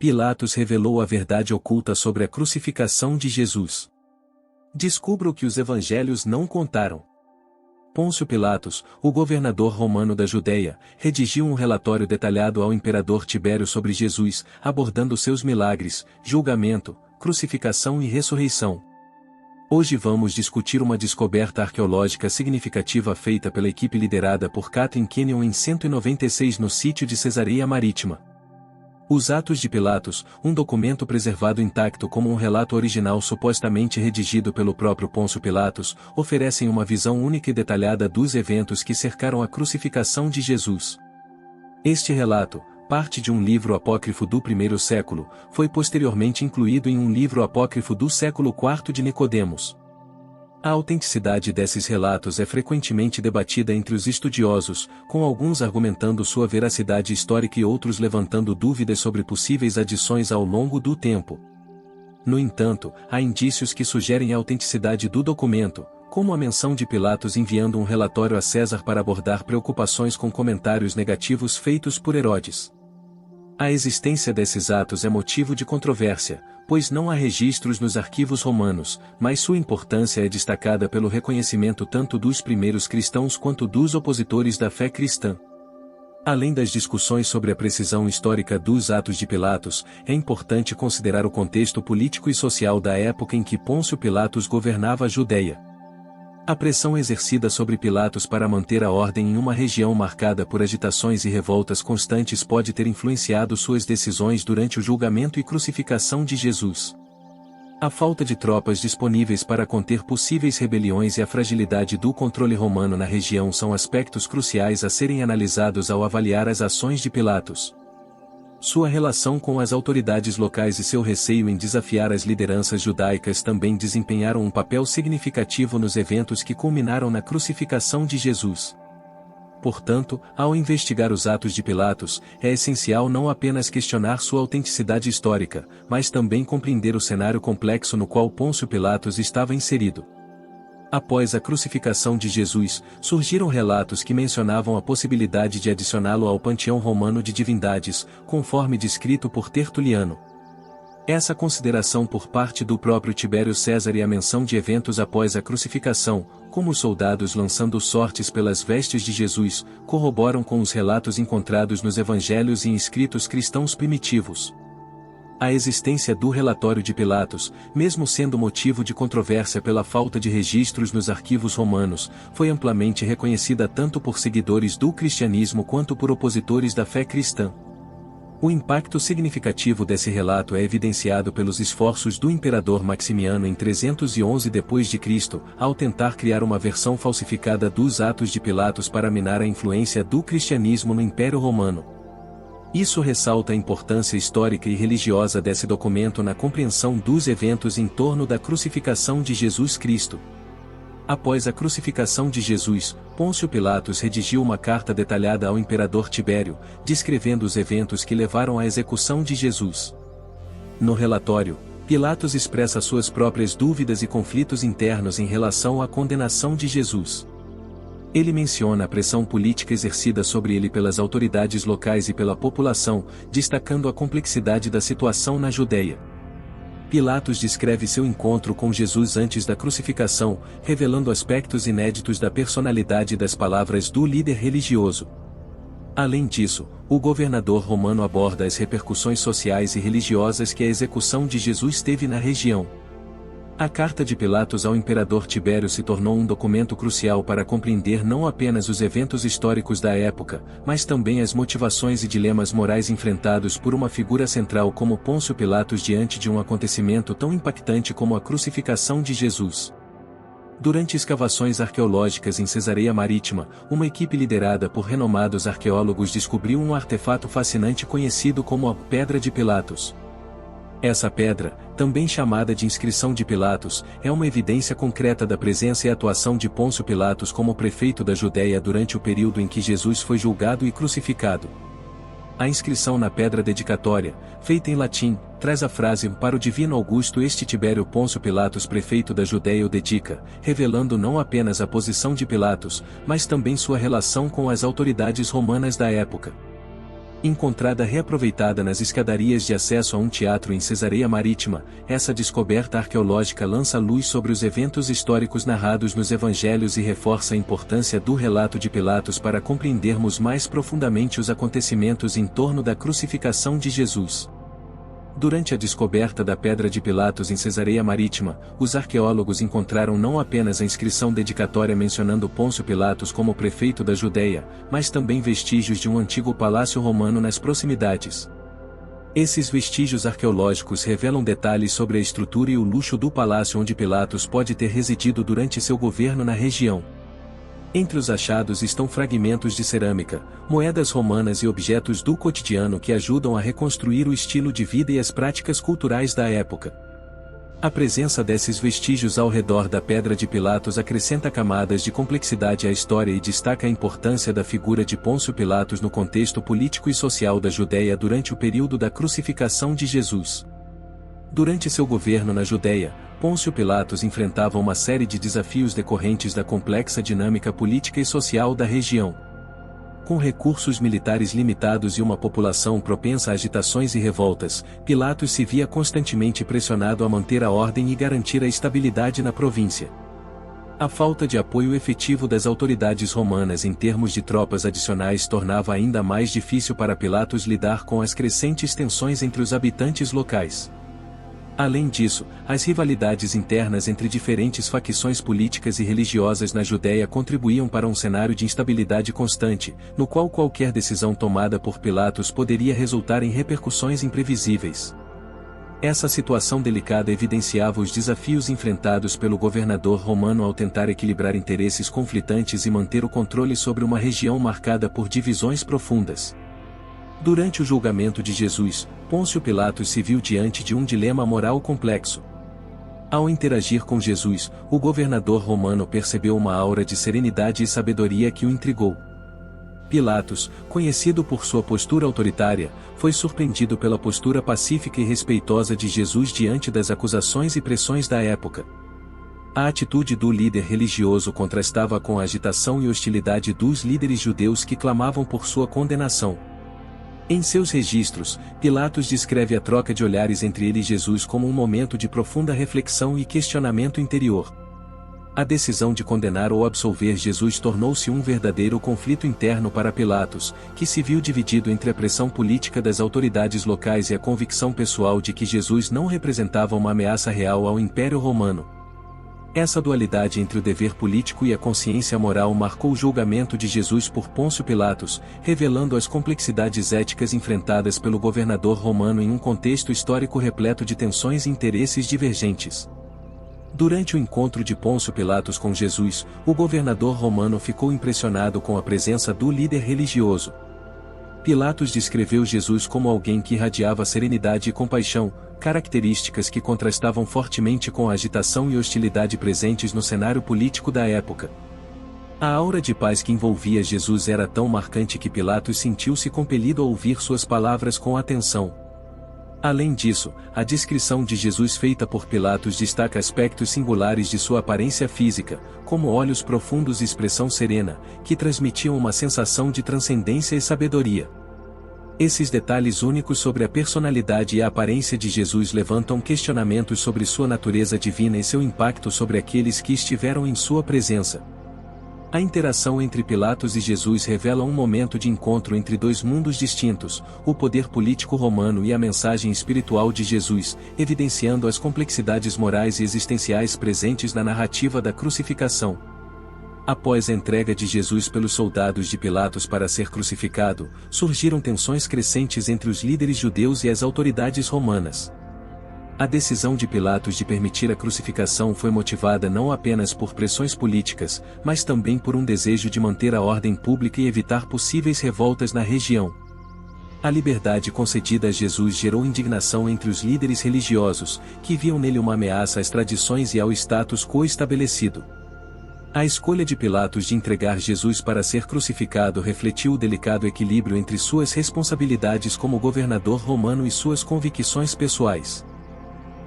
Pilatos revelou a verdade oculta sobre a crucificação de Jesus. Descubra o que os evangelhos não contaram. Pôncio Pilatos, o governador romano da Judeia, redigiu um relatório detalhado ao imperador Tibério sobre Jesus, abordando seus milagres, julgamento, crucificação e ressurreição. Hoje vamos discutir uma descoberta arqueológica significativa feita pela equipe liderada por Kathleen Kenyon em 196 no sítio de Cesareia Marítima. Os Atos de Pilatos, um documento preservado intacto como um relato original supostamente redigido pelo próprio Pôncio Pilatos, oferecem uma visão única e detalhada dos eventos que cercaram a crucificação de Jesus. Este relato, parte de um livro apócrifo do I século, foi posteriormente incluído em um livro apócrifo do século IV de Nicodemos. A autenticidade desses relatos é frequentemente debatida entre os estudiosos, com alguns argumentando sua veracidade histórica e outros levantando dúvidas sobre possíveis adições ao longo do tempo. No entanto, há indícios que sugerem a autenticidade do documento, como a menção de Pilatos enviando um relatório a César para abordar preocupações com comentários negativos feitos por Herodes. A existência desses atos é motivo de controvérsia, pois não há registros nos arquivos romanos, mas sua importância é destacada pelo reconhecimento tanto dos primeiros cristãos quanto dos opositores da fé cristã. Além das discussões sobre a precisão histórica dos atos de Pilatos, é importante considerar o contexto político e social da época em que Pôncio Pilatos governava a Judeia. A pressão exercida sobre Pilatos para manter a ordem em uma região marcada por agitações e revoltas constantes pode ter influenciado suas decisões durante o julgamento e crucificação de Jesus. A falta de tropas disponíveis para conter possíveis rebeliões e a fragilidade do controle romano na região são aspectos cruciais a serem analisados ao avaliar as ações de Pilatos. Sua relação com as autoridades locais e seu receio em desafiar as lideranças judaicas também desempenharam um papel significativo nos eventos que culminaram na crucificação de Jesus. Portanto, ao investigar os atos de Pilatos, é essencial não apenas questionar sua autenticidade histórica, mas também compreender o cenário complexo no qual Pôncio Pilatos estava inserido. Após a crucificação de Jesus, surgiram relatos que mencionavam a possibilidade de adicioná-lo ao panteão romano de divindades, conforme descrito por Tertuliano. Essa consideração por parte do próprio Tibério César e a menção de eventos após a crucificação, como os soldados lançando sortes pelas vestes de Jesus, corroboram com os relatos encontrados nos evangelhos e em escritos cristãos primitivos. A existência do relatório de Pilatos, mesmo sendo motivo de controvérsia pela falta de registros nos arquivos romanos, foi amplamente reconhecida tanto por seguidores do cristianismo quanto por opositores da fé cristã. O impacto significativo desse relato é evidenciado pelos esforços do imperador Maximiano em 311 d.C., ao tentar criar uma versão falsificada dos Atos de Pilatos para minar a influência do cristianismo no Império Romano. Isso ressalta a importância histórica e religiosa desse documento na compreensão dos eventos em torno da crucificação de Jesus Cristo. Após a crucificação de Jesus, Pôncio Pilatos redigiu uma carta detalhada ao imperador Tibério, descrevendo os eventos que levaram à execução de Jesus. No relatório, Pilatos expressa suas próprias dúvidas e conflitos internos em relação à condenação de Jesus. Ele menciona a pressão política exercida sobre ele pelas autoridades locais e pela população, destacando a complexidade da situação na Judeia. Pilatos descreve seu encontro com Jesus antes da crucificação, revelando aspectos inéditos da personalidade e das palavras do líder religioso. Além disso, o governador romano aborda as repercussões sociais e religiosas que a execução de Jesus teve na região. A carta de Pilatos ao imperador Tibério se tornou um documento crucial para compreender não apenas os eventos históricos da época, mas também as motivações e dilemas morais enfrentados por uma figura central como Pôncio Pilatos diante de um acontecimento tão impactante como a crucificação de Jesus. Durante escavações arqueológicas em Cesareia Marítima, uma equipe liderada por renomados arqueólogos descobriu um artefato fascinante conhecido como a Pedra de Pilatos. Essa pedra, também chamada de Inscrição de Pilatos, é uma evidência concreta da presença e atuação de Pôncio Pilatos como prefeito da Judéia durante o período em que Jesus foi julgado e crucificado. A inscrição na pedra dedicatória, feita em latim, traz a frase para o divino Augusto este Tibério Pôncio Pilatos prefeito da Judéia o dedica, revelando não apenas a posição de Pilatos, mas também sua relação com as autoridades romanas da época. Encontrada reaproveitada nas escadarias de acesso a um teatro em Cesareia Marítima, essa descoberta arqueológica lança luz sobre os eventos históricos narrados nos evangelhos e reforça a importância do relato de Pilatos para compreendermos mais profundamente os acontecimentos em torno da crucificação de Jesus. Durante a descoberta da Pedra de Pilatos em Cesareia Marítima, os arqueólogos encontraram não apenas a inscrição dedicatória mencionando Pôncio Pilatos como prefeito da Judéia, mas também vestígios de um antigo palácio romano nas proximidades. Esses vestígios arqueológicos revelam detalhes sobre a estrutura e o luxo do palácio onde Pilatos pode ter residido durante seu governo na região. Entre os achados estão fragmentos de cerâmica, moedas romanas e objetos do cotidiano que ajudam a reconstruir o estilo de vida e as práticas culturais da época. A presença desses vestígios ao redor da Pedra de Pilatos acrescenta camadas de complexidade à história e destaca a importância da figura de Pôncio Pilatos no contexto político e social da Judéia durante o período da crucificação de Jesus. Durante seu governo na Judéia, Pôncio Pilatos enfrentava uma série de desafios decorrentes da complexa dinâmica política e social da região. Com recursos militares limitados e uma população propensa a agitações e revoltas, Pilatos se via constantemente pressionado a manter a ordem e garantir a estabilidade na província. A falta de apoio efetivo das autoridades romanas em termos de tropas adicionais tornava ainda mais difícil para Pilatos lidar com as crescentes tensões entre os habitantes locais. Além disso, as rivalidades internas entre diferentes facções políticas e religiosas na Judéia contribuíam para um cenário de instabilidade constante, no qual qualquer decisão tomada por Pilatos poderia resultar em repercussões imprevisíveis. Essa situação delicada evidenciava os desafios enfrentados pelo governador romano ao tentar equilibrar interesses conflitantes e manter o controle sobre uma região marcada por divisões profundas. Durante o julgamento de Jesus, Pôncio Pilatos se viu diante de um dilema moral complexo. Ao interagir com Jesus, o governador romano percebeu uma aura de serenidade e sabedoria que o intrigou. Pilatos, conhecido por sua postura autoritária, foi surpreendido pela postura pacífica e respeitosa de Jesus diante das acusações e pressões da época. A atitude do líder religioso contrastava com a agitação e hostilidade dos líderes judeus que clamavam por sua condenação. Em seus registros, Pilatos descreve a troca de olhares entre ele e Jesus como um momento de profunda reflexão e questionamento interior. A decisão de condenar ou absolver Jesus tornou-se um verdadeiro conflito interno para Pilatos, que se viu dividido entre a pressão política das autoridades locais e a convicção pessoal de que Jesus não representava uma ameaça real ao Império Romano. Essa dualidade entre o dever político e a consciência moral marcou o julgamento de Jesus por Pôncio Pilatos, revelando as complexidades éticas enfrentadas pelo governador romano em um contexto histórico repleto de tensões e interesses divergentes. Durante o encontro de Pôncio Pilatos com Jesus, o governador romano ficou impressionado com a presença do líder religioso. Pilatos descreveu Jesus como alguém que irradiava serenidade e compaixão, características que contrastavam fortemente com a agitação e hostilidade presentes no cenário político da época. A aura de paz que envolvia Jesus era tão marcante que Pilatos sentiu-se compelido a ouvir suas palavras com atenção. Além disso, a descrição de Jesus feita por Pilatos destaca aspectos singulares de sua aparência física, como olhos profundos e expressão serena, que transmitiam uma sensação de transcendência e sabedoria. Esses detalhes únicos sobre a personalidade e a aparência de Jesus levantam questionamentos sobre sua natureza divina e seu impacto sobre aqueles que estiveram em sua presença. A interação entre Pilatos e Jesus revela um momento de encontro entre dois mundos distintos, o poder político romano e a mensagem espiritual de Jesus, evidenciando as complexidades morais e existenciais presentes na narrativa da crucificação. Após a entrega de Jesus pelos soldados de Pilatos para ser crucificado, surgiram tensões crescentes entre os líderes judeus e as autoridades romanas. A decisão de Pilatos de permitir a crucificação foi motivada não apenas por pressões políticas, mas também por um desejo de manter a ordem pública e evitar possíveis revoltas na região. A liberdade concedida a Jesus gerou indignação entre os líderes religiosos, que viam nele uma ameaça às tradições e ao status quo estabelecido. A escolha de Pilatos de entregar Jesus para ser crucificado refletiu o delicado equilíbrio entre suas responsabilidades como governador romano e suas convicções pessoais.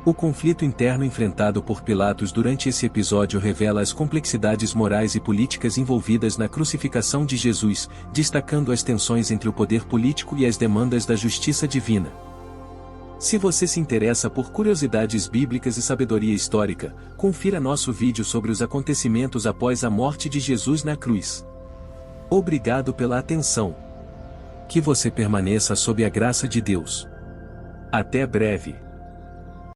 O conflito interno enfrentado por Pilatos durante esse episódio revela as complexidades morais e políticas envolvidas na crucificação de Jesus, destacando as tensões entre o poder político e as demandas da justiça divina. Se você se interessa por curiosidades bíblicas e sabedoria histórica, confira nosso vídeo sobre os acontecimentos após a morte de Jesus na cruz. Obrigado pela atenção. Que você permaneça sob a graça de Deus. Até breve.